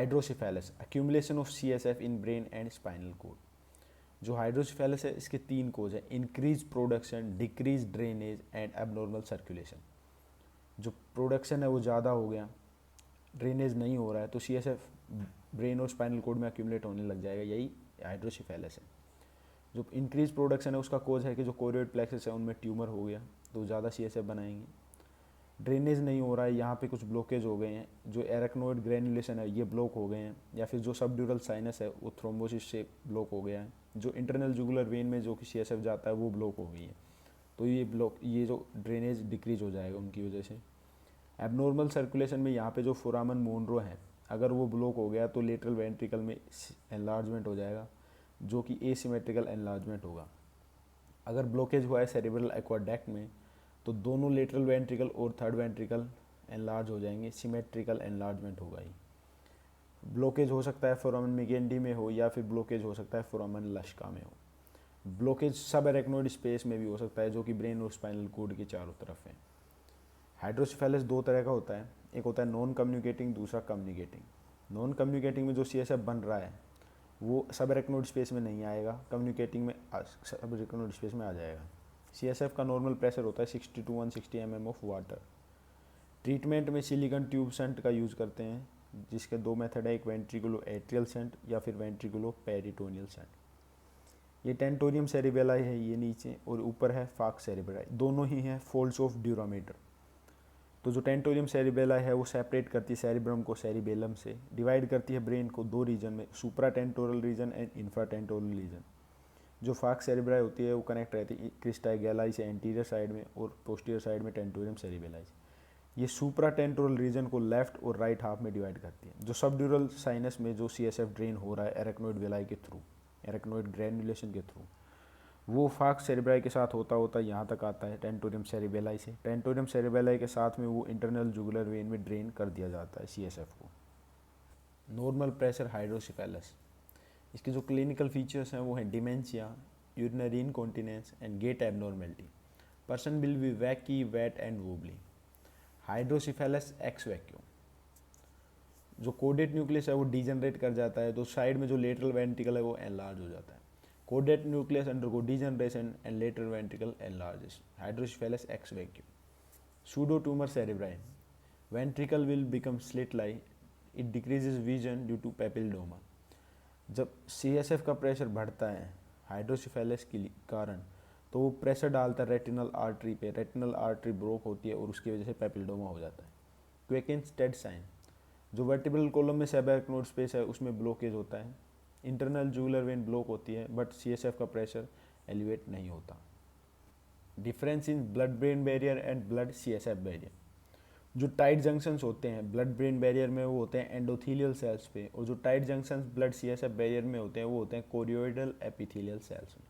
Hydrocephalus, accumulation of CSF in brain and spinal cord. जो hydrocephalus है इसके 3 कोज हैं, increase production, decrease drainage and abnormal circulation. जो production है वो ज़्यादा हो गया, ड्रेनेज नहीं हो रहा है, तो CSF ब्रेन और स्पाइनल कोड में एक्यूमुलेट होने लग जाएगा, यही हाइड्रोसिफेलस है। जो इंक्रीज प्रोडक्शन है उसका कोज है कि जो कोरियोइड प्लेक्सस है उनमें ट्यूमर हो गया, तो ज़्यादा CSF बनाएंगे। ड्रेनेज नहीं हो रहा है, यहाँ पे कुछ ब्लॉकेज हो गए हैं, जो एरेक्नोइड ग्रैनुलेशन है ये ब्लॉक हो गए हैं, या फिर जो सबड्यूरल साइनस है वो थ्रोम्बोसिस से ब्लॉक हो गया है, जो इंटरनल जुगुलर वेन में जो कि CSF जाता है वो ब्लॉक हो गई है, तो ये जो ड्रेनेज डिक्रीज हो जाएगा उनकी वजह से। एबनॉर्मल सर्कुलेशन में यहाँ पे जो फोरामन मोनरो है अगर वो ब्लॉक हो गया तो लेटरल वेंट्रिकल में एनलार्जमेंट हो जाएगा, जो कि एसिमेट्रिकल एनलार्जमेंट होगा। अगर ब्लॉकेज हुआ है सेरेब्रल एक्वाडक्ट में तो दोनों लेटरल वेंट्रिकल और थर्ड वेंट्रिकल एनलार्ज हो जाएंगे, सिमेट्रिकल एनलार्जमेंट होगा ही। ब्लॉकेज हो सकता है फोरामन मिगेंडी में हो, या फिर ब्लॉकेज हो सकता है फोरामन लश्का में हो। ब्लॉकेज सब एरेक्नोइड स्पेस में भी हो सकता है, जो कि ब्रेन और स्पाइनल कोड के चारों तरफ है। हाइड्रोसिफेलस 2 तरह का होता है, एक होता है नॉन कम्युनिकेटिंग, दूसरा कम्युनिकेटिंग। नॉन कम्युनिकेटिंग में जो CSF बन रहा है वो सब एरेक्नोइड स्पेस में नहीं आएगा, कम्युनिकेटिंग में सब एरेक्नोइड स्पेस में आ जाएगा। CSF का नॉर्मल प्रेशर होता है 60 to 160 mm of water. Treatment में सिलिकॉन ट्यूब सेंट का यूज़ करते हैं, जिसके 2 मेथड है, एक वेंट्रिकुलो एट्रियल सेंट या फिर वेंट्रिकुलो पेरिटोनियल सेंट। ये टेंटोरियम सेरिबेलाई है ये नीचे, और ऊपर है फाक सेरिबेलाई, दोनों ही हैं फोल्ड्स ऑफ ड्यूरामीटर। तो जो टेंटोरियम सेरिबेलाई है वो सेपरेट करती है सेरिब्रम को सेरिबेलम से, डिवाइड करती है ब्रेन को 2 रीजन में, सुप्रा टेंटोरल रीजन एंड इंफ्रा टेंटोरल रीजन। जो फाक सेरिब्राई होती है वो कनेक्ट रहती है क्रिस्टाई गैलाई से एंटीरियर साइड में, और पोस्टीरियर साइड में टेंटोरियम सेरिबेलाई से। ये सुप्रा टेंटोरल रीजन को लेफ्ट और राइट हाफ में डिवाइड करती है। जो सबड्यूरल साइनस में जो CSF ड्रेन हो रहा है एरेक्नोइड वेलाई के थ्रू, एरेक्नोइड ग्रैनुलेशन के थ्रू, वो फाक सेरिब्राई के साथ होता होता यहाँ तक आता है टेंटोरियम सेरिबेलाई से। टेंटोरियम सेरिबेलाई के साथ में वो इंटरनल जुगुलर वेन में ड्रेन कर दिया जाता है CSF को। नॉर्मल प्रेशर हाइड्रोसिफेलस, इसके जो क्लिनिकल फीचर्स हैं वो हैं dementia, urinary incontinence and gait abnormality. Person will be wacky, wet and wobbly. Hydrocephalus ex vacuum, जो कोडेट न्यूक्लियस है वो डीजनरेट कर जाता है, तो साइड में जो लेटरल वेंट्रिकल है वो एनलार्ज हो जाता है। Caudate nucleus undergo degeneration and lateral ventricle enlarges. Hydrocephalus ex vacuum. Pseudo tumour cerebri, ventricle will become slit like, it decreases vision due to papilloma. जब CSF का प्रेशर बढ़ता है हाइड्रोसिफेलस के कारण, तो वो प्रेशर डालता है रेटिनल आर्टरी पे, रेटिनल आर्टरी ब्रोक होती है और उसकी वजह से पेपिलोमा हो जाता है। क्वेकिंस्टेड साइन, जो वर्टिब्रल कॉलम में सबएरेक्नोइड स्पेस है उसमें ब्लॉकेज होता है, इंटरनल जुगुलर वेन ब्लॉक होती है, बट CSF का प्रेशर एलिवेट नहीं होता। Difference in blood brain barrier and blood CSF barrier, जो टाइट जंक्शंस होते हैं ब्लड ब्रेन बैरियर में वो होते हैं एंडोथीलियल सेल्स पे, और जो tight junctions blood CSF barrier में होते हैं वो होते हैं कोरियोइडल एपिथेलियल सेल्स में।